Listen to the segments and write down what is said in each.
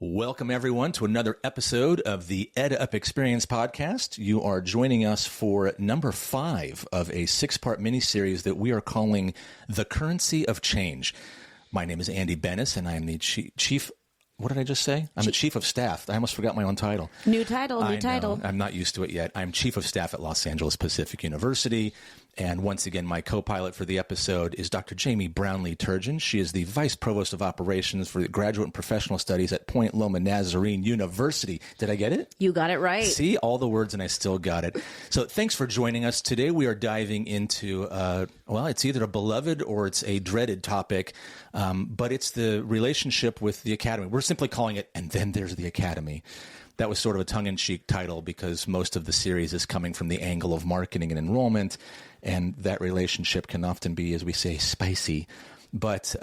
Welcome, everyone, to another episode of the EdUp Experience podcast. You are joining us for number 5 of a 6-part mini-series that we are calling The Currency of Change. My name is Andy Bennis, and I am the chief... What did I just say? I'm the chief of staff. I almost forgot my own title. New title. I'm not used to it yet. I'm chief of staff at Los Angeles Pacific University. And once again, my co-pilot for the episode is Dr. Jamie Brownlee-Turgeon. She is the Vice Provost of Operations for the Graduate and Professional Studies at Point Loma Nazarene University. Did I get it? You got it right. See, all the words and I still got it. So thanks for joining us. Today we are diving into, it's either a beloved or it's a dreaded topic, but it's the relationship with the academy. We're simply calling it, and then there's the academy. That was sort of a tongue-in-cheek title because most of the series is coming from the angle of marketing and enrollment, and that relationship can often be, as we say, spicy. But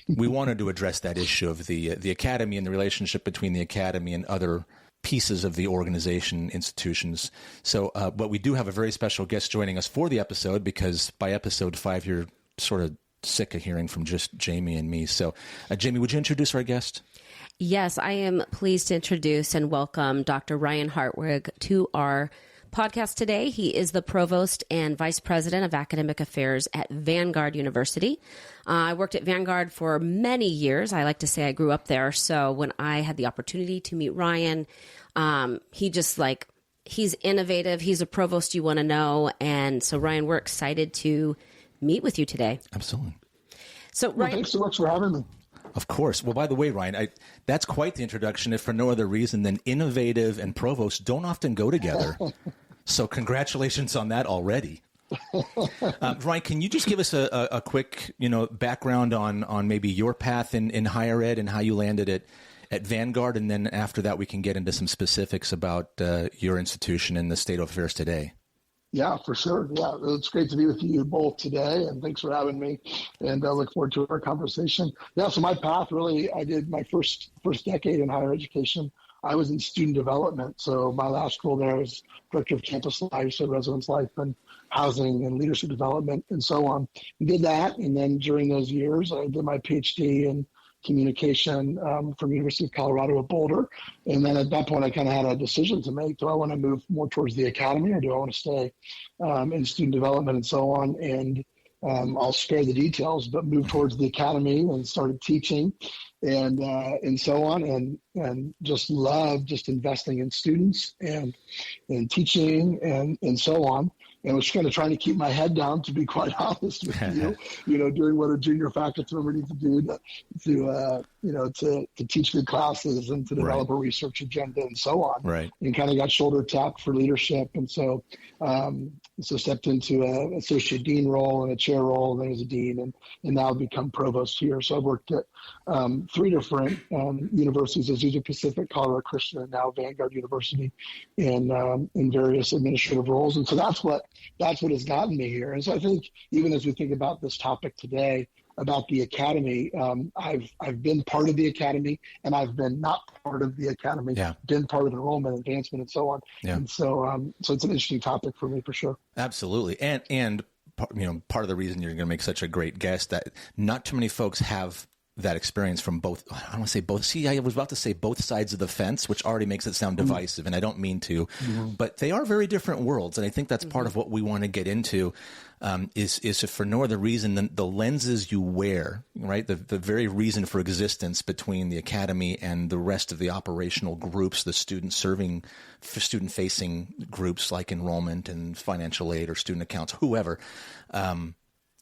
we wanted to address that issue of the academy and the relationship between the academy and other pieces of the organization, institutions. So, but we do have a very special guest joining us for the episode because by episode 5, you're sort of sick of hearing from just Jamie and me. So, Jamie, would you introduce our guest? Yes, I am pleased to introduce and welcome Dr. Ryan Hartwig to our podcast today. He is the Provost and Vice President of Academic Affairs at Vanguard University. I worked at Vanguard for many years. I like to say I grew up there. So when I had the opportunity to meet Ryan, he's innovative. He's a provost you want to know. And so, Ryan, we're excited to meet with you today. Absolutely. So, Ryan, thanks so much for having me. Of course. Well, by the way, Ryan, that's quite the introduction, if for no other reason than innovative and provost don't often go together. So congratulations on that already. Ryan, can you just give us a quick, background on maybe your path in higher ed and how you landed at Vanguard, and then after that we can get into some specifics about your institution and the state of affairs today. Yeah, for sure. Yeah, it's great to be with you both today, and thanks for having me. And I look forward to our conversation. Yeah, so my path really, I did my first decade in higher education. I was in student development. So my last role there was director of campus life, so residence life and housing and leadership development and so on. I did that, and then during those years, I did my PhD in communication from University of Colorado at Boulder. And then at that point, I kind of had a decision to make. Do I want to move more towards the academy, or do I want to stay in student development and so on? And I'll spare the details, but moved towards the academy and started teaching and so on, and just loved just investing in students and teaching and so on. And was kind of trying to keep my head down, to be quite honest with you, doing what a junior faculty member needs to do to teach good classes and to develop a research agenda and so on. Right. And kind of got shoulder tapped for leadership. And so stepped into an associate dean role and a chair role, and then as a dean, and now I've become provost here. So I've worked at 3 different universities: Azusa Pacific, Colorado Christian, and now Vanguard University in various administrative roles. And so that's what has gotten me here. And so I think even as we think about this topic today about the academy, I've been part of the academy, and I've been not part of the academy, been part of enrollment, advancement, and so on. Yeah. And so it's an interesting topic for me for sure. Absolutely. And part of the reason you're going to make such a great guest, that not too many folks have that experience from both. I don't want to say both. See, I was about to say both sides of the fence, which already makes it sound divisive, and I don't mean to, but they are very different worlds. And I think that's part of what we want to get into, is for no other reason than the lenses you wear, right? The very reason for existence between the academy and the rest of the operational groups, the student facing groups like enrollment and financial aid or student accounts, whoever.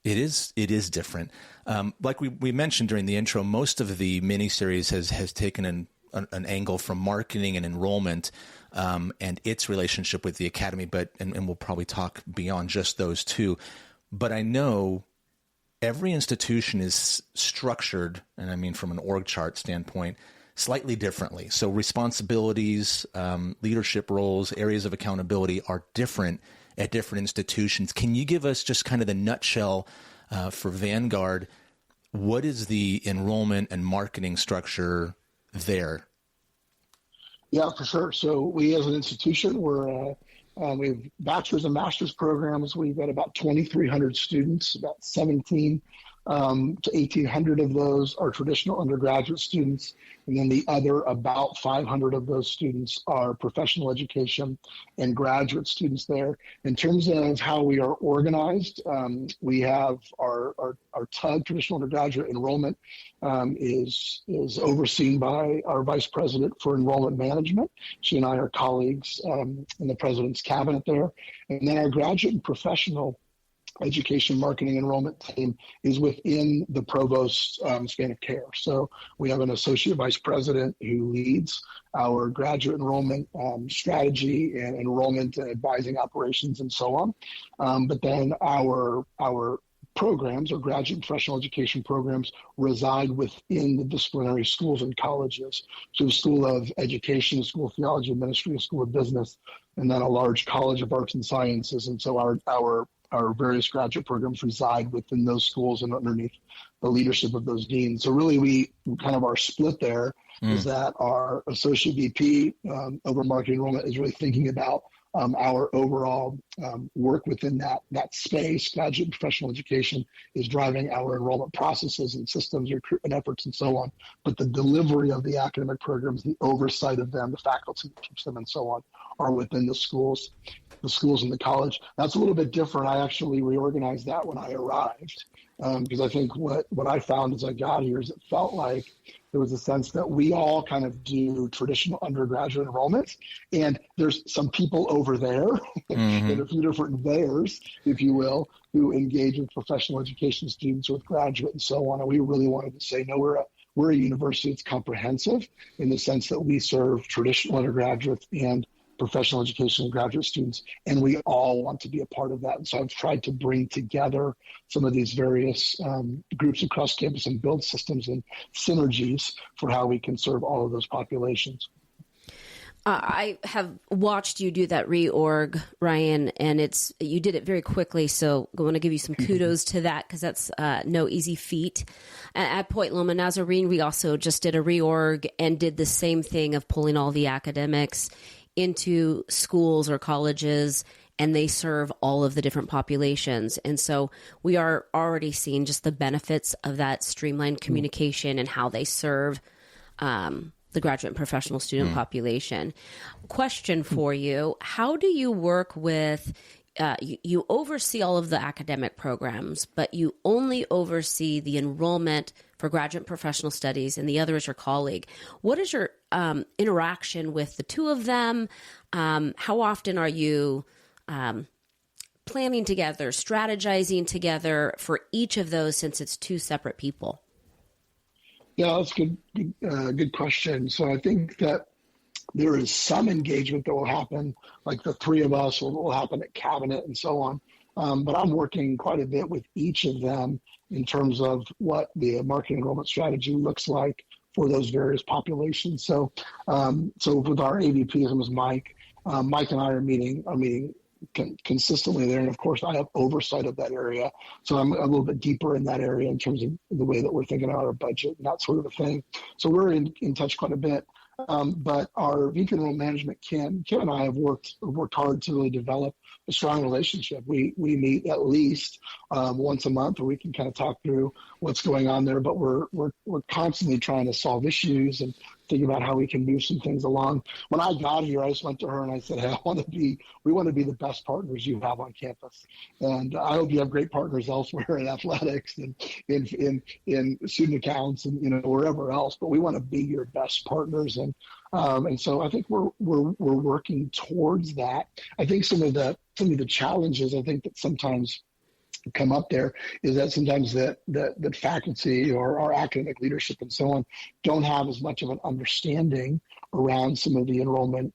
It is different. Like we mentioned during the intro, most of the mini-series has taken an angle from marketing and enrollment and its relationship with the academy, and we'll probably talk beyond just those two. But I know every institution is structured, and I mean from an org chart standpoint, slightly differently. So responsibilities, leadership roles, areas of accountability are different at different institutions. Can you give us just kind of the nutshell for Vanguard? What is the enrollment and marketing structure there? Yeah, for sure. So we as an institution, we have bachelor's and master's programs. We've got about 2,300 students, about 17 to 1,800 of those are traditional undergraduate students, and then the other about 500 of those students are professional education and graduate students there. In terms of how we are organized, we have our TUG, traditional undergraduate enrollment, is overseen by our Vice President for Enrollment Management. She and I are colleagues in the President's Cabinet there. And then our graduate and professional education marketing enrollment team is within the Provost span of care. So we have an associate vice president who leads our graduate enrollment strategy and enrollment and advising operations and so on. But then our programs, or graduate and professional education programs, reside within the disciplinary schools and colleges. So the School of Education, the School of Theology and Ministry, the School of Business, and then a large College of Arts and Sciences. And so our various graduate programs reside within those schools and underneath the leadership of those deans. So really we kind of our split there is that our associate VP over marketing enrollment is really thinking about our overall work within that space. Graduate and professional education is driving our enrollment processes and systems, recruitment efforts, and so on. But the delivery of the academic programs, the oversight of them, the faculty that teach them, and so on, are within the schools and the college. That's a little bit different. I actually reorganized that when I arrived, because I think what I found as I got here is it felt like there was a sense that we all kind of do traditional undergraduate enrollment, and there's some people over there and a few different theirs, if you will, who engage with professional education students, with graduate and so on. And we really wanted to say, no, we're a university that's comprehensive in the sense that we serve traditional undergraduates and professional education and graduate students, and we all want to be a part of that. And so I've tried to bring together some of these various groups across campus and build systems and synergies for how we can serve all of those populations. I have watched you do that reorg, Ryan, and you did it very quickly. So I want to give you some kudos to that, because that's no easy feat. At Point Loma Nazarene, we also just did a reorg and did the same thing of pulling all the academics into schools or colleges, and they serve all of the different populations. And so we are already seeing just the benefits of that streamlined communication and how they serve the graduate and professional student population. Question for you: how do you work with, you oversee all of the academic programs, but you only oversee the enrollment for graduate and professional studies, and the other is your colleague. What is your interaction with the two of them? How often are you planning together, strategizing together for each of those, since it's two separate people? Yeah, that's a good question. So I think that there is some engagement that will happen, like the three of us will happen at cabinet and so on. But I'm working quite a bit with each of them in terms of what the marketing enrollment strategy looks like for those various populations. So with our AVP, his name is Mike. Mike and I are meeting consistently there, and of course I have oversight of that area, so I'm a little bit deeper in that area in terms of the way that we're thinking about our budget and that sort of a thing. So we're in touch quite a bit. But our VP enrollment management, Kim and I have worked hard to really develop a strong relationship. We meet at least once a month where we can kind of talk through what's going on there. But we're constantly trying to solve issues and think about how we can move some things along. When I got here, I just went to her and I said, hey, we want to be the best partners you have on campus. And I hope you have great partners elsewhere in athletics and in student accounts and wherever else, but we want to be your best partners. And so I think we're working towards that. I think some of the challenges I think that sometimes come up there is that sometimes that faculty or our academic leadership and so on don't have as much of an understanding around some of the enrollment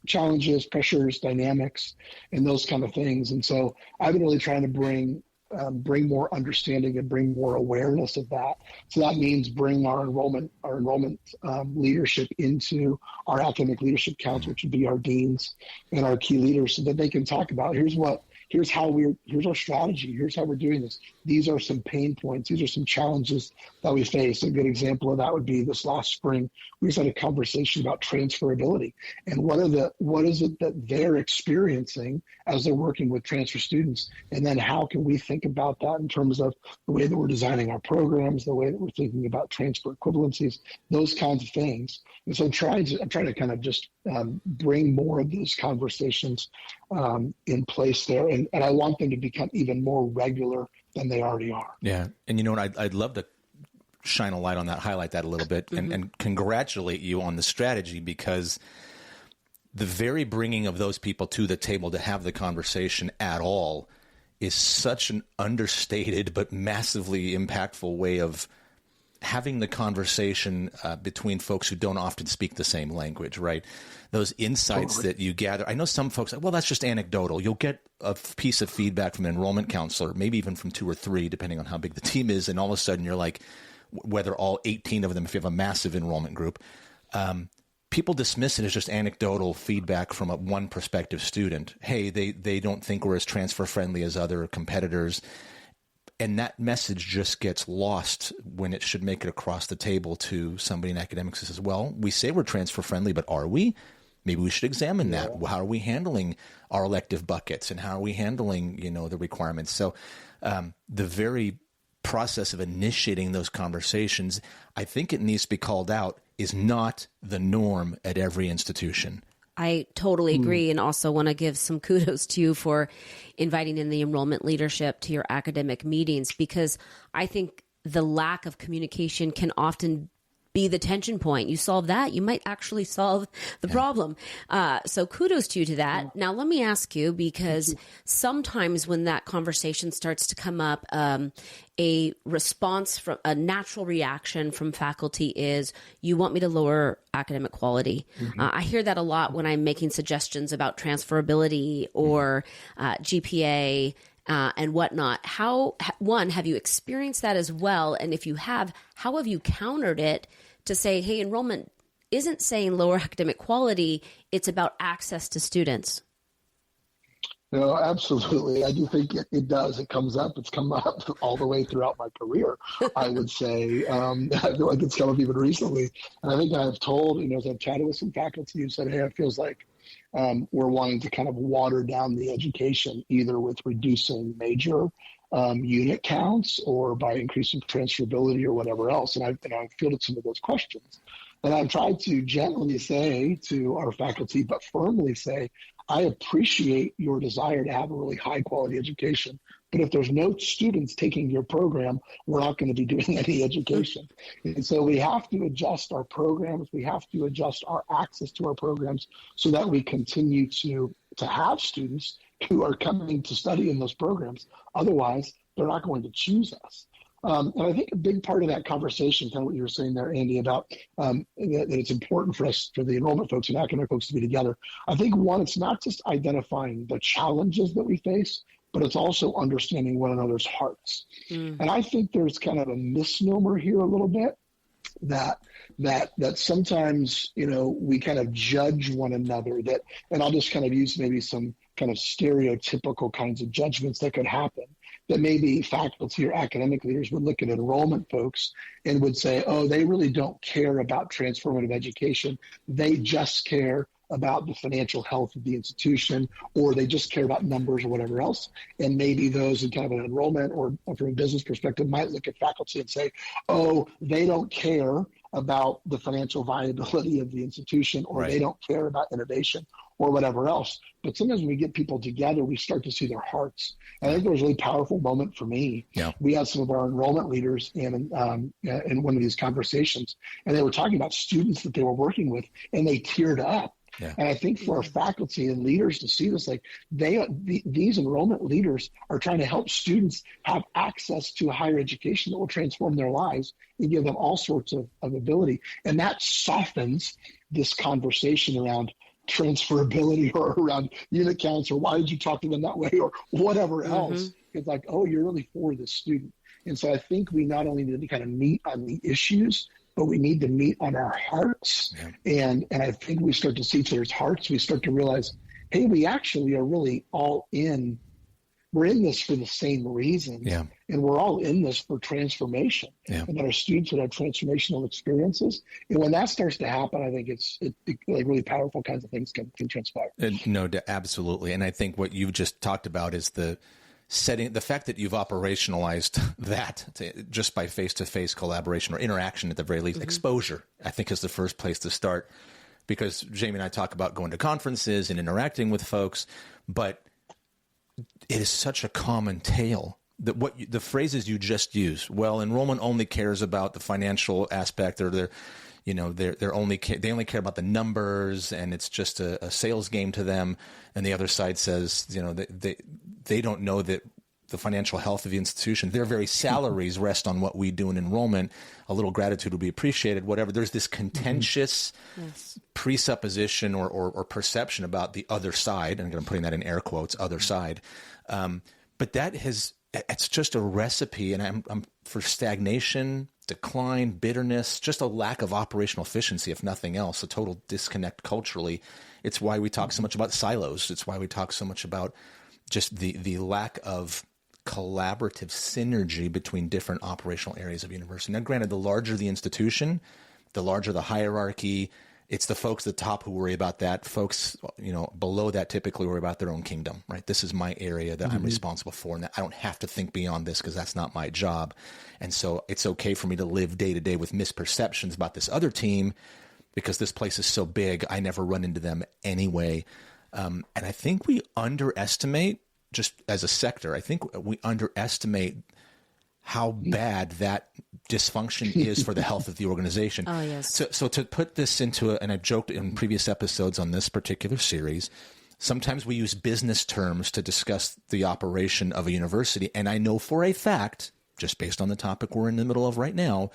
challenges, pressures, dynamics, and those kind of things. And so I've been really trying to bring more understanding and bring more awareness of that. So that means bring our enrollment leadership into our academic leadership council, which would be our deans and our key leaders, so that they can talk about here's what here's our strategy. Here's how we're doing this. These are some pain points. These are some challenges that we face. A good example of that would be this last spring. We just had a conversation about transferability and what is it that they're experiencing as they're working with transfer students, and then how can we think about that in terms of the way that we're designing our programs, the way that we're thinking about transfer equivalencies, those kinds of things. And so I'm trying to kind of just bring more of these conversations in place there, and I want them to become even more regular than they already are. Yeah, and you know what? I'd love to shine a light on that, highlight that a little bit, and congratulate you on the strategy, because the very bringing of those people to the table to have the conversation at all is such an understated but massively impactful way of having the conversation between folks who don't often speak the same language, right? Those insights that you gather. I know some folks, well, that's just anecdotal. You'll get a piece of feedback from an enrollment counselor, maybe even from 2 or 3, depending on how big the team is, and all of a sudden you're like, whether all 18 of them, if you have a massive enrollment group, people dismiss it as just anecdotal feedback from one prospective student. Hey, they don't think we're as transfer friendly as other competitors. And that message just gets lost when it should make it across the table to somebody in academics as well. We say we're transfer friendly, but are we? Maybe we should examine that. How are we handling our elective buckets, and how are we handling, the requirements? So the very process of initiating those conversations, I think it needs to be called out, is not the norm at every institution. I totally agree, and also want to give some kudos to you for inviting in the enrollment leadership to your academic meetings, because I think the lack of communication can often be the tension point. You solve that, you might actually solve the problem. So kudos to you to that. Now, let me ask you, because sometimes when that conversation starts to come up, a response from a natural reaction from faculty is, you want me to lower academic quality. I hear that a lot when I'm making suggestions about transferability or GPA and whatnot. One, have you experienced that as well? And if you have, how have you countered it to say, hey, enrollment isn't saying lower academic quality, it's about access to students? No, absolutely. I do think it does. It comes up. It's come up all the way throughout my career, I would say. I feel like it's come up even recently. And I think I've told, as I've chatted with some faculty who said, hey, it feels like we're wanting to kind of water down the education, either with reducing major unit counts or by increasing transferability or whatever else. And I've fielded some of those questions. And I've tried to gently say to our faculty, but firmly say, I appreciate your desire to have a really high quality education, but if there's no students taking your program, we're not going to be doing any education. And so we have to adjust our programs. We have to adjust our access to our programs so that we continue to have students who are coming to study in those programs. Otherwise, they're not going to choose us. And I think a big part of that conversation, kind of what you were saying there, Andy, about that it's important for us, for the enrollment folks and academic folks to be together. I think, one, it's not just identifying the challenges that we face, but it's also understanding one another's hearts. And I think there's kind of a misnomer here a little bit that sometimes, we kind of judge one another, and I'll just kind of use maybe some kind of stereotypical kinds of judgments that could happen, that maybe faculty or academic leaders would look at enrollment folks and would say, oh, they really don't care about transformative education. They just care about the financial health of the institution, or they just care about numbers or whatever else. And maybe those in kind of an enrollment or from a business perspective might look at faculty and say, oh, they don't care about the financial viability of the institution, or they don't care about innovation or whatever else. But sometimes when we get people together, we start to see their hearts. And I think there was a really powerful moment for me. Yeah. We had some of our enrollment leaders in one of these conversations, and they were talking about students that they were working with, and they teared up. Yeah. And I think for our faculty and leaders to see this, like these enrollment leaders are trying to help students have access to higher education that will transform their lives and give them all sorts of ability. And that softens this conversation around transferability or around unit counts, or why did you talk to them that way, or whatever else. It's like, oh, you're really for this student. And so I think we not only need to kind of meet on the issues, but we need to meet on our hearts. Yeah. And I think we start to see each other's hearts. We start to realize, hey, we actually are really all in we're in this for the same reasons. Yeah. And we're all in this for transformation. Yeah. And that our students would have transformational experiences. And when that starts to happen, I think it like really powerful kinds of things can transpire. No, absolutely. And I think what you've just talked about is the fact that you've operationalized that just by face-to-face collaboration or interaction at the very least, exposure, I think is the first place to start. Because Jamie and I talk about going to conferences and interacting with folks, but it is such a common tale that the phrases you just used. Well, enrollment only cares about the financial aspect, or they only care about the numbers, and it's just a sales game to them. And the other side says, they don't know that the financial health of the institution, their very salaries rest on what we do in enrollment. A little gratitude would be appreciated, whatever. There's this contentious presupposition or perception about the other side, and I'm putting that in air quotes, other side. But it's just a recipe, and I'm for stagnation, decline, bitterness, just a lack of operational efficiency, if nothing else, a total disconnect culturally. It's why we talk so much about silos. It's why we talk so much about just the lack of collaborative synergy between different operational areas of university. Now, granted, the larger the institution, the larger the hierarchy, it's the folks at the top who worry about that. Folks, below that typically worry about their own kingdom, right? This is my area that I'm responsible for, and that I don't have to think beyond this because that's not my job. And so it's okay for me to live day to day with misperceptions about this other team because this place is so big, I never run into them anyway. And I think we underestimate, just as a sector, I think we underestimate how bad that dysfunction is for the health of the organization. Oh, yes. So to put this into and I've joked in previous episodes on this particular series, sometimes we use business terms to discuss the operation of a university. And I know for a fact, just based on the topic we're in the middle of right now,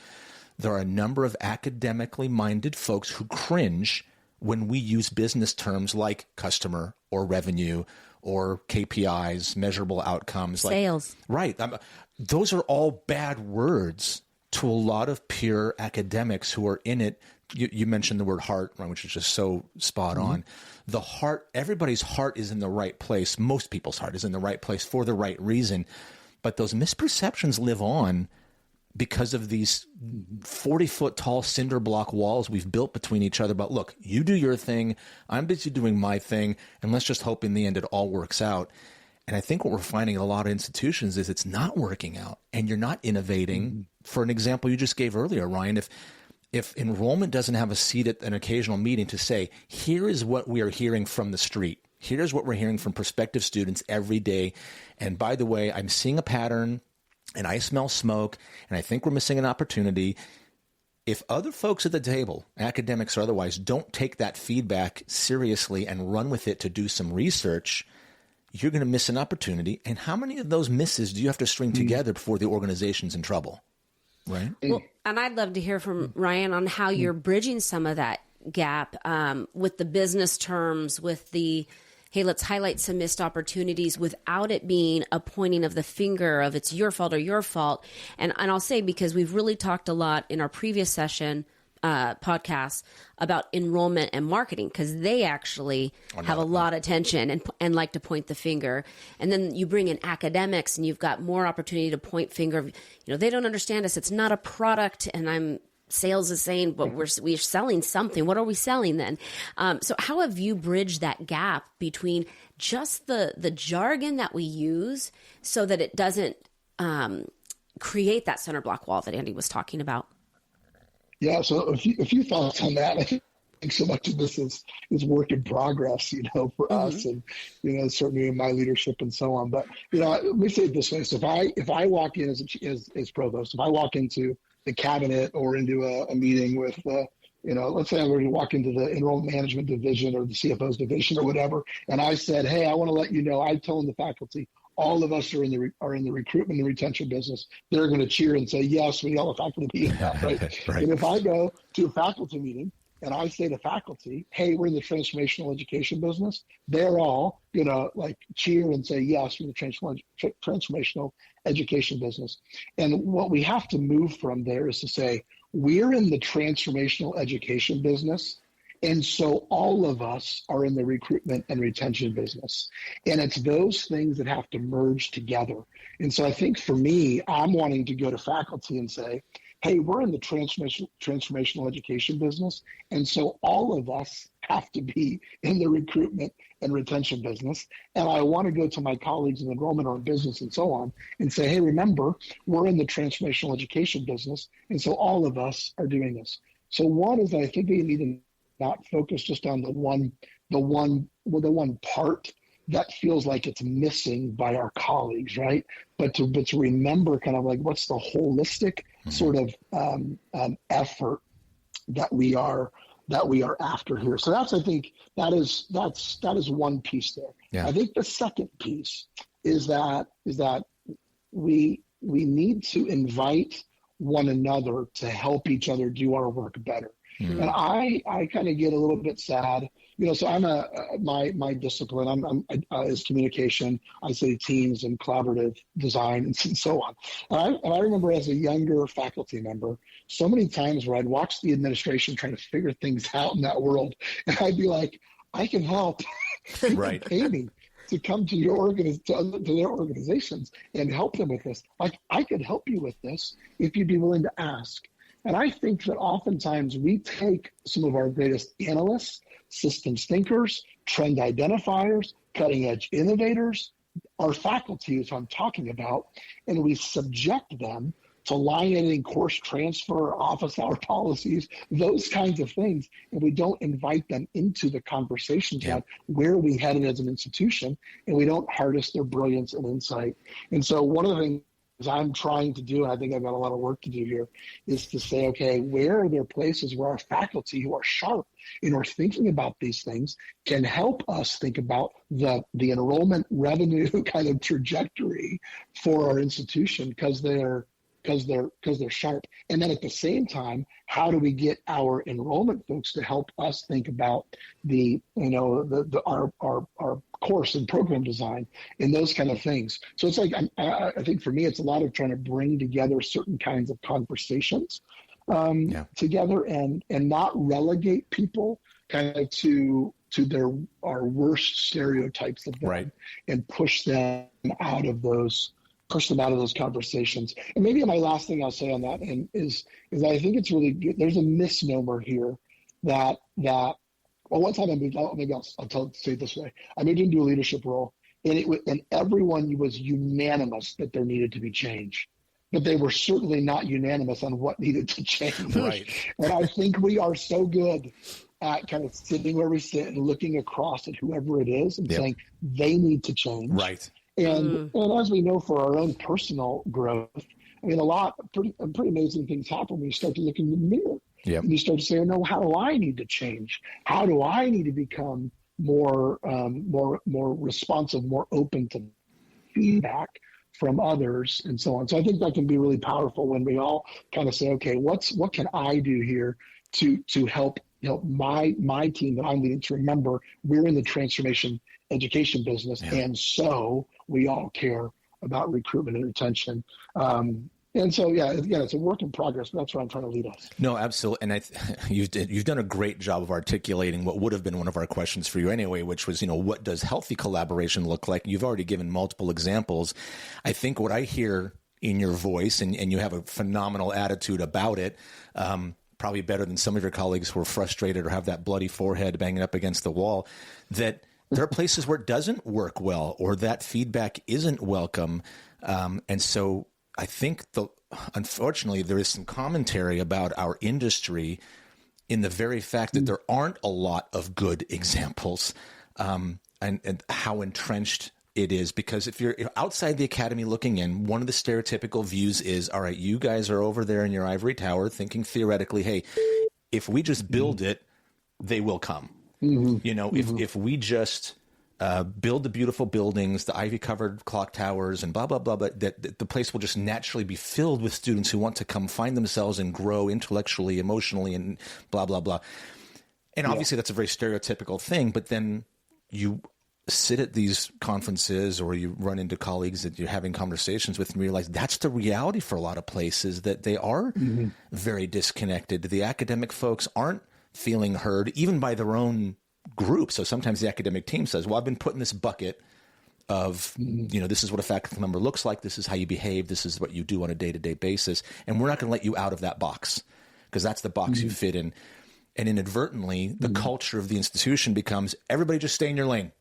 there are a number of academically minded folks who cringe when we use business terms like customer or revenue or KPIs, measurable outcomes. Sales. Right. Those are all bad words to a lot of pure academics who are in it. You mentioned the word heart, which is just so spot on. The heart, everybody's heart is in the right place. Most people's heart is in the right place for the right reason. But those misperceptions live on because of these 40-foot tall cinder block walls we've built between each other. But look, you do your thing, I'm busy doing my thing, and let's just hope in the end it all works out. And I think what we're finding in a lot of institutions is it's not working out, and you're not innovating. For an example you just gave earlier, Ryan, if enrollment doesn't have a seat at an occasional meeting to say, here is what we are hearing from the street, here's what we're hearing from prospective students every day, and by the way, I'm seeing a pattern, and I smell smoke, and I think we're missing an opportunity. If other folks at the table, academics or otherwise, don't take that feedback seriously and run with it to do some research, you're going to miss an opportunity. And how many of those misses do you have to string together before the organization's in trouble? Right? Well, and I'd love to hear from Ryan on how you're bridging some of that gap with the business terms, with the, hey, let's highlight some missed opportunities without it being a pointing of the finger of it's your fault or your fault. And I'll say, because we've really talked a lot in our previous session podcasts about enrollment and marketing, because they actually have a lot of tension and like to point the finger. And then you bring in academics and you've got more opportunity to point finger. They don't understand us. It's not a product. And sales is saying, but we're selling something. What are we selling then? So how have you bridged that gap between just the jargon that we use so that it doesn't create that center block wall that Andy was talking about? Yeah, so a few thoughts on that. I think so much of this is work in progress, for us, and certainly in my leadership and so on. But let me say it this way: so if I walk in as provost, if I walk into the cabinet or into a meeting with let's say I'm going to walk into the enrollment management division or the CFO's division or whatever, and I said, hey, I want to let you know, I told the faculty, all of us are in the recruitment and retention business. They're going to cheer and say, yes, we all have faculty, right? Right. And if I go to a faculty meeting and I say to faculty, hey, we're in the transformational education business, they're all going to cheer and say, yes, we're in the transformational education business. And what we have to move from there is to say, we're in the transformational education business, And so all of us are in the recruitment and retention business. And it's those things that have to merge together. And so I think for me, I'm wanting to go to faculty and say, hey, we're in the transformational education business. And so all of us have to be in the recruitment and retention business. And I want to go to my colleagues in enrollment or business and so on and say, hey, remember, we're in the transformational education business. And so all of us are doing this. So one is I think we need to not focus just on the one part that feels like it's missing by our colleagues, right? But to remember kind of like what's the holistic sort of effort that we are after here. So that's, I think that is one piece there. Yeah. I think the second piece is that we need to invite one another to help each other do our work better. Mm-hmm. And I kind of get a little bit sad, so I'm my discipline is communication. I say teams and collaborative design and so on. And I remember as a younger faculty member, so many times where I'd watch the administration trying to figure things out in that world, and I'd be like, I can help. Right. Pay me to come to your to their organizations and help them with this. Like, I could help you with this if you'd be willing to ask. And I think that oftentimes we take some of our greatest analysts, systems thinkers, trend identifiers, cutting edge innovators, our faculty is what I'm talking about, and we subject them to line editing, course transfer, office hour policies, those kinds of things. And we don't invite them into the conversations about where we headed as an institution, and we don't harness their brilliance and insight. And so one of the things I'm trying to do, and I think I've got a lot of work to do here, is to say, okay, where are there places where our faculty who are sharp and are thinking about these things can help us think about the enrollment revenue kind of trajectory for our institution because they're sharp. And then at the same time, how do we get our enrollment folks to help us think about our course and program design and those kind of things. So it's like, I think for me, it's a lot of trying to bring together certain kinds of conversations together and not relegate people kind of to our worst stereotypes of them, and push them out of those conversations. And maybe my last thing I'll say on that is I think it's really good. There's a misnomer here that one time I'll say it this way. I moved into a leadership role, and everyone was unanimous that there needed to be change, but they were certainly not unanimous on what needed to change. Right. And I think we are so good at kind of sitting where we sit and looking across at whoever it is and saying they need to change. Right. And as we know, for our own personal growth, I mean, pretty amazing things happen when you start to look in the mirror. Yep. And you start to say, no, how do I need to change? How do I need to become more responsive, more open to feedback from others, and so on? So I think that can be really powerful when we all kind of say, okay, what can I do here to help my team that I'm leading to remember we're in the transformation education business, and so we all care about recruitment and retention. And so, again, it's a work in progress, but that's where I'm trying to lead us. No, absolutely. And you've done a great job of articulating what would have been one of our questions for you anyway, which was, what does healthy collaboration look like? You've already given multiple examples. I think what I hear in your voice, and you have a phenomenal attitude about it, probably better than some of your colleagues who are frustrated or have that bloody forehead banging up against the wall, that there are places where it doesn't work well or that feedback isn't welcome. And so I think unfortunately, there is some commentary about our industry in the very fact that there aren't a lot of good examples, and how entrenched it is. Because if you're outside the academy looking in, one of the stereotypical views is, all right, you guys are over there in your ivory tower thinking theoretically, hey, if we just build it, they will come. Mm-hmm. If we just build the beautiful buildings, the ivy-covered clock towers, and blah, blah, blah, but that the place will just naturally be filled with students who want to come find themselves and grow intellectually, emotionally, and blah, blah, blah. And obviously that's a very stereotypical thing, but then you sit at these conferences or you run into colleagues that you're having conversations with and realize that's the reality for a lot of places, that they are very disconnected. The academic folks aren't feeling heard, even by their own group. So sometimes the academic team says, well, I've been put in this bucket of, this is what a faculty member looks like. This is how you behave. This is what you do on a day-to-day basis. And we're not going to let you out of that box because that's the box you fit in. And inadvertently, the culture of the institution becomes everybody just stay in your lane.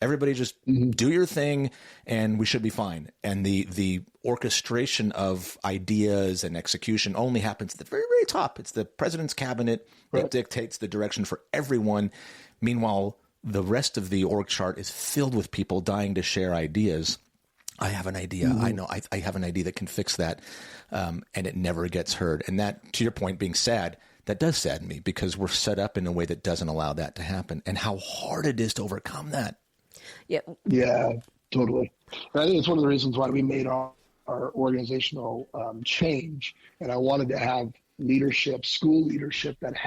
Everybody just do your thing and we should be fine. And the orchestration of ideas and execution only happens at the very, very top. It's the president's cabinet that dictates the direction for everyone. Meanwhile, the rest of the org chart is filled with people dying to share ideas. I have an idea. I know I have an idea that can fix that. And it never gets heard. And that, to your point, being sad, that does sadden me because we're set up in a way that doesn't allow that to happen, and how hard it is to overcome that. Yeah, totally. And I think it's one of the reasons why we made our organizational change. And I wanted to have leadership, school leadership that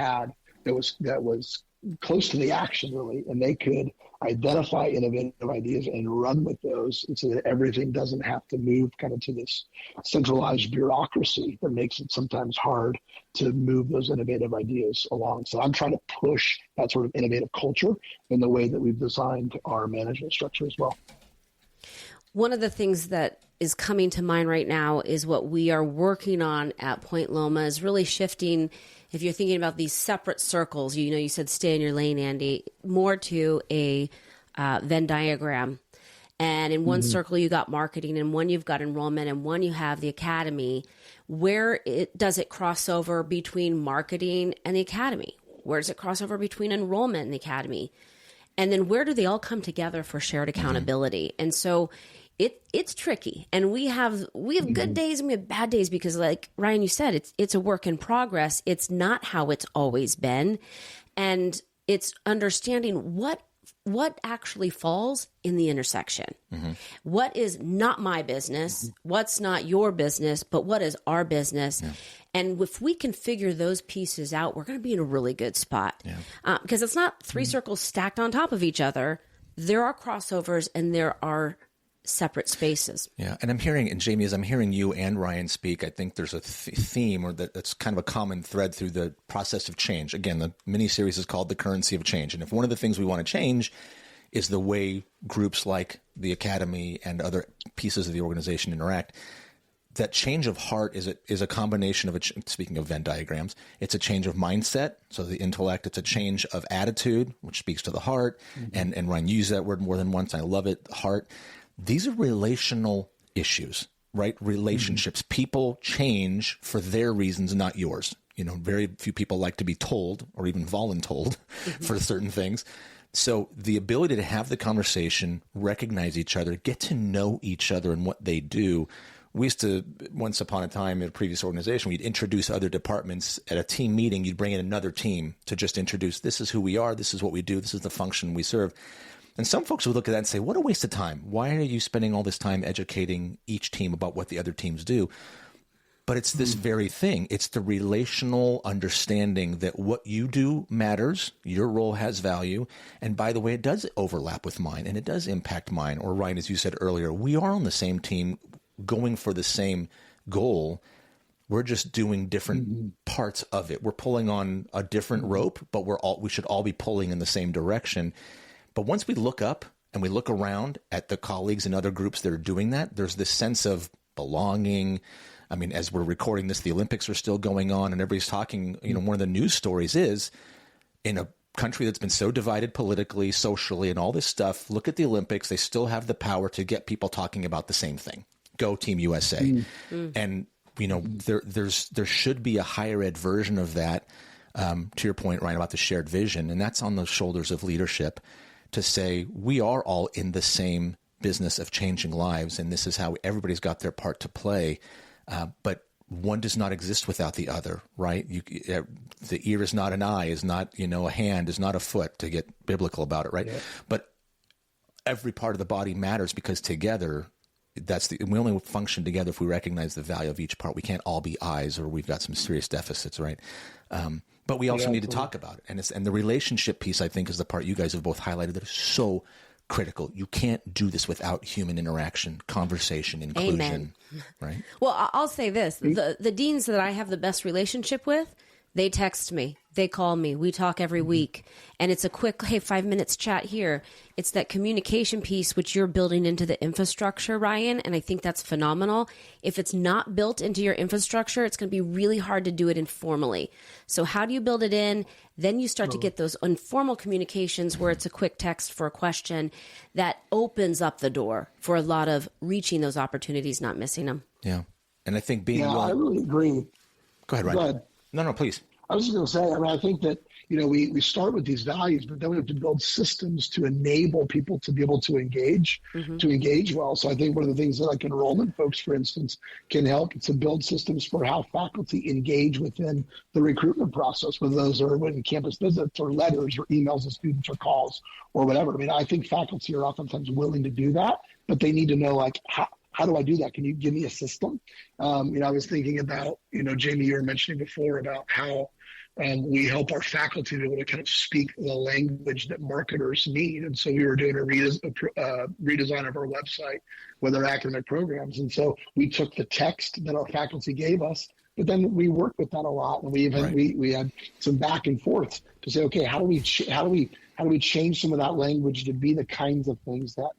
was close to the action, really, and they could identify innovative ideas and run with those, and so that everything doesn't have to move kind of to this centralized bureaucracy that makes it sometimes hard to move those innovative ideas along. So I'm trying to push that sort of innovative culture in the way that we've designed our management structure as well. One of the things that is coming to mind right now is what we are working on at Point Loma is really shifting. If you're thinking about these separate circles, you said stay in your lane, Andy, more to a Venn diagram. And in one circle, you got marketing, and one you've got enrollment, and one you have the academy. Where does it cross over between marketing and the academy? Where does it cross over between enrollment and the academy? And then where do they all come together for shared accountability? And so it's tricky, and we have good days and we have bad days because, like Ryan, you said, it's a work in progress. It's not how it's always been, and it's understanding what actually falls in the intersection. What is not my business? What's not your business? But what is our business? Yeah. And if we can figure those pieces out, we're going to be in a really good spot. Because it's not three circles stacked on top of each other. There are crossovers and there are separate spaces. Yeah. And I'm hearing, and Jamie, as I'm hearing you and Ryan speak, I think there's a theme or that's kind of a common thread through the process of change. Again, the mini series is called The Currency of Change. And if one of the things we want to change is the way groups like the academy and other pieces of the organization interact, that change of heart is a combination of speaking of Venn diagrams, it's a change of mindset, so the intellect, it's a change of attitude, which speaks to the heart. And Ryan used that word more than once. I love it, heart. These are relational issues, right? Relationships. People change for their reasons, not yours. Very few people like to be told or even voluntold for certain things. So the ability to have the conversation, recognize each other, get to know each other and what they do. We used to, once upon a time in a previous organization, we'd introduce other departments at a team meeting. You'd bring in another team to just introduce, this is who we are, this is what we do, this is the function we serve. And some folks would look at that and say, what a waste of time. Why are you spending all this time educating each team about what the other teams do? But it's this very thing. It's the relational understanding that what you do matters. Your role has value. And by the way, it does overlap with mine and it does impact mine. Or Ryan, as you said earlier, we are on the same team going for the same goal. We're just doing different parts of it. We're pulling on a different rope, but we should all be pulling in the same direction. But once we look up and we look around at the colleagues and other groups that are doing that, there's this sense of belonging. I mean, as we're recording this, the Olympics are still going on and everybody's talking. One of the news stories is in a country that's been so divided politically, socially, and all this stuff, look at the Olympics. They still have the power to get people talking about the same thing. Go Team USA. And, there should be a higher ed version of that, to your point, Ryan, about the shared vision. And that's on the shoulders of leadership to say we are all in the same business of changing lives. And this is how everybody's got their part to play. But one does not exist without the other, right? The ear is not an eye, is not, a hand, is not a foot, to get biblical about it, right? Yeah. But every part of the body matters because together, we only function together if we recognize the value of each part. We can't all be eyes or we've got some serious deficits, right? But we also need to talk about it. And the relationship piece, I think, is the part you guys have both highlighted that is so critical. You can't do this without human interaction, conversation, inclusion. Amen. Right? Well, I'll say this. The deans that I have the best relationship with, They text me. They call me. We talk every week. And it's a quick, hey, 5 minutes chat here. It's that communication piece which you're building into the infrastructure, Ryan, and I think that's phenomenal. If it's not built into your infrastructure, it's going to be really hard to do it informally. So how do you build it in? Then you start to get those informal communications where it's a quick text for a question that opens up the door for a lot of reaching those opportunities, not missing them. Yeah. And I think being I really agree. Go ahead, Ryan. Go ahead. No, please. I was just going to say, I mean, I think that, we start with these values, but then we have to build systems to enable people to be able to engage well. So I think one of the things that like enrollment folks, for instance, can help to build systems for how faculty engage within the recruitment process, whether those are in campus visits or letters or emails to students or calls or whatever. I mean, I think faculty are oftentimes willing to do that, but they need to know, like, how do I do that? Can you give me a system? I was thinking about, Jamie, you were mentioning before about how we help our faculty to be able to kind of speak the language that marketers need. And so we were doing a redesign of our website with our academic programs. And so we took the text that our faculty gave us, but then we worked with that a lot. And we even, we had some back and forth to say, okay, how do we change some of that language to be the kinds of things that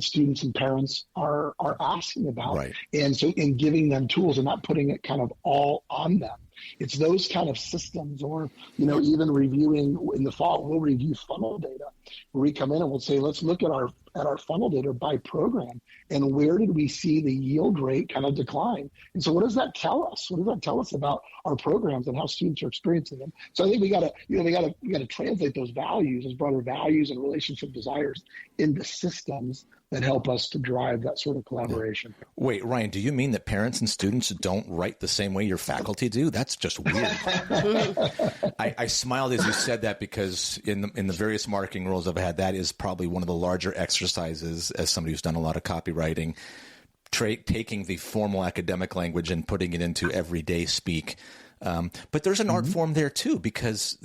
students and parents are asking about. Right. And so in giving them tools and not putting it kind of all on them. It's those kind of systems, or, even reviewing in the fall, we'll review funnel data where we come in and we'll say, let's look at our funnel data by program and where did we see the yield rate kind of decline? And so what does that tell us? What does that tell us about our programs and how students are experiencing them? So I think we gotta translate those values, those broader values and relationship desires into systems that help us to drive that sort of collaboration. Wait, Ryan, do you mean that parents and students don't write the same way your faculty do? That's just weird. I smiled as you said that because in the various marketing roles I've had, that is probably one of the larger exercises as somebody who's done a lot of copywriting, taking the formal academic language and putting it into everyday speak. But there's an art form there too, because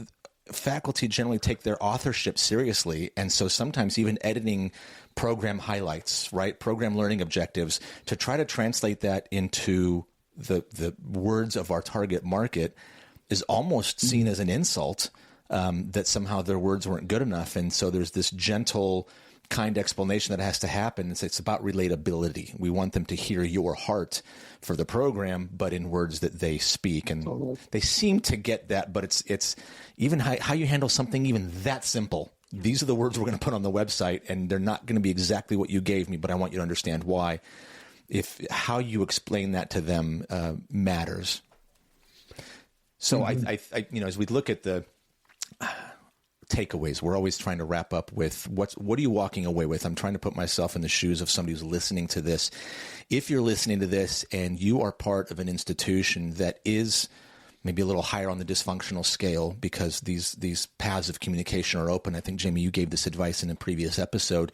faculty generally take their authorship seriously. And so sometimes even editing program highlights, right? Program learning objectives to try to translate that into the words of our target market is almost seen as an insult, that somehow their words weren't good enough. And so there's this gentle kind explanation that has to happen. It's about relatability. We want them to hear your heart for the program, but in words that they speak. And they seem to get that, but it's even how you handle something even that simple. These are the words we're going to put on the website, and they're not going to be exactly what you gave me, but I want you to understand why. If how you explain that to them matters. So I as we look at the takeaways, we're always trying to wrap up with what are you walking away with? I'm trying to put myself in the shoes of somebody who's listening to this. If you're listening to this and you are part of an institution that is maybe a little higher on the dysfunctional scale because these paths of communication are open. I think, Jamie, you gave this advice in a previous episode.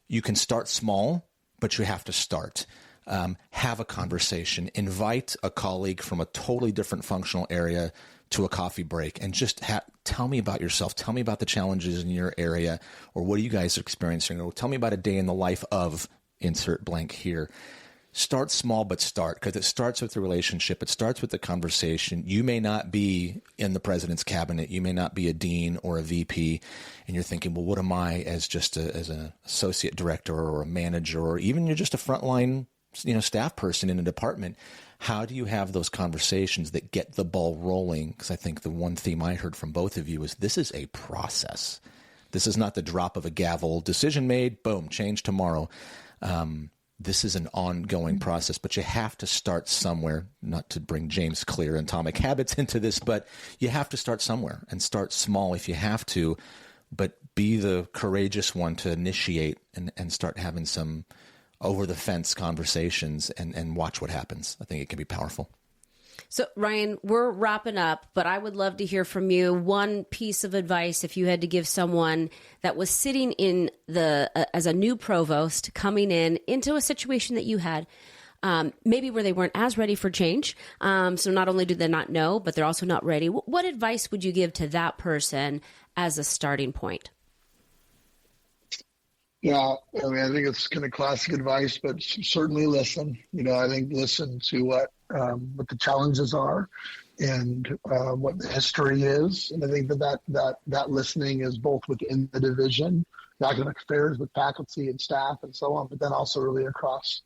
You can start small, but you have to start. Have a conversation. Invite a colleague from a totally different functional area to a coffee break and just tell me about yourself. Tell me about the challenges in your area, or what are you guys experiencing? Or tell me about a day in the life of insert blank here. Start small, but start, because it starts with the relationship. It starts with the conversation. You may not be in the president's cabinet. You may not be a dean or a VP, and you're thinking, well, what am I as just as an associate director or a manager, or even you're just a frontline, staff person in a department. How do you have those conversations that get the ball rolling? Because I think the one theme I heard from both of you is this is a process. This is not the drop of a gavel, decision made, boom, change tomorrow. This is an ongoing process, but you have to start somewhere, not to bring James Clear and Atomic Habits into this, but you have to start somewhere and start small if you have to, but be the courageous one to initiate and start having some over-the-fence conversations and watch what happens. I think it can be powerful. So, Ryan, we're wrapping up, but I would love to hear from you one piece of advice if you had to give someone that was sitting in as a new provost coming into a situation that you had, maybe where they weren't as ready for change. So not only do they not know, but they're also not ready. What advice would you give to that person as a starting point? Yeah, I mean, I think it's kind of classic advice, but certainly listen. I think listen to what the challenges are, what the history is. And I think that listening is both within the division, the academic affairs with faculty and staff and so on, but then also really across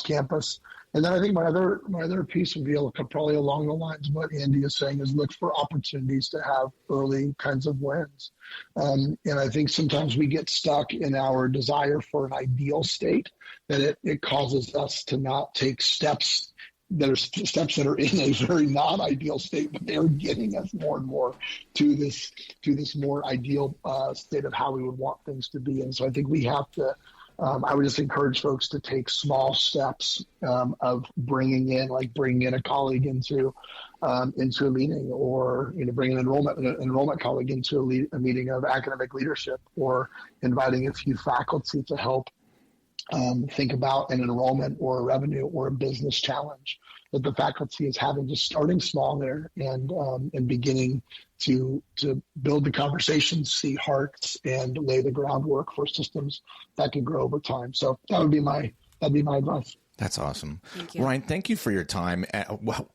campus. And then I think my other piece would be probably along the lines of what Andy is saying, is look for opportunities to have early kinds of wins. And I think sometimes we get stuck in our desire for an ideal state, that it causes us to not take steps that are in a very non-ideal state, but they're getting us more and more to this more ideal state of how we would want things to be. And so I think we have to, I would just encourage folks to take small steps of bringing in a colleague into a meeting, or bring an enrollment colleague into a meeting of academic leadership, or inviting a few faculty to help think about an enrollment or a revenue or a business challenge that the faculty is having, just starting small there and beginning to build the conversations, see hearts, and lay the groundwork for systems that can grow over time. So that'd be my advice. That's awesome. Thank you. Ryan, thank you for your time.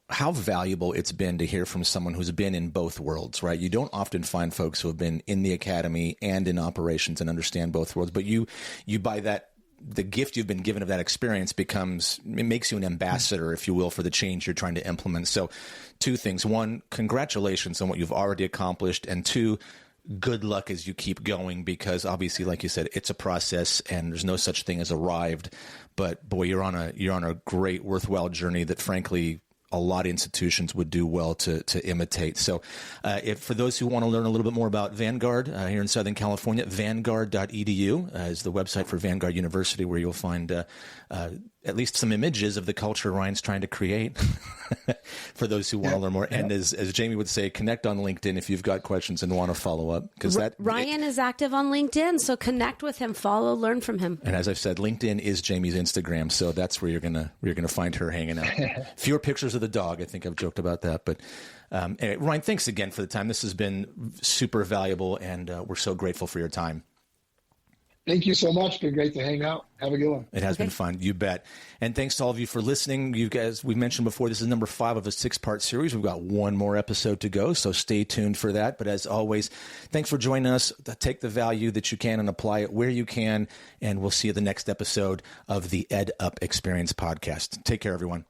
How valuable it's been to hear from someone who's been in both worlds, right? You don't often find folks who have been in the academy and in operations and understand both worlds, but you by that, the gift you've been given of that experience makes you an ambassador, if you will, for the change you're trying to implement. So 2 things. 1, congratulations on what you've already accomplished. And 2, good luck as you keep going, because obviously, like you said, it's a process and there's no such thing as arrived. But boy, you're on a great, worthwhile journey that frankly a lot of institutions would do well to imitate. So for those who want to learn a little bit more about Vanguard here in Southern California, vanguard.edu is the website for Vanguard University, where you'll find at least some images of the culture Ryan's trying to create for those who want to learn more. And as Jamie would say, connect on LinkedIn if you've got questions and want to follow up. Because Ryan is active on LinkedIn, so connect with him, follow, learn from him. And as I've said, LinkedIn is Jamie's Instagram, so that's where you're gonna find her hanging out. Fewer pictures of the dog. I think I've joked about that, but anyway, Ryan, thanks again for the time. This has been super valuable, and we're so grateful for your time. Thank you so much. It's been great to hang out. Have a good one. It has been fun. You bet. And thanks to all of you for listening. You guys, we mentioned before, this is number 5 of a 6-part series. We've got one more episode to go, so stay tuned for that. But as always, thanks for joining us. Take the value that you can and apply it where you can. And we'll see you the next episode of the EdUp Experience podcast. Take care, everyone.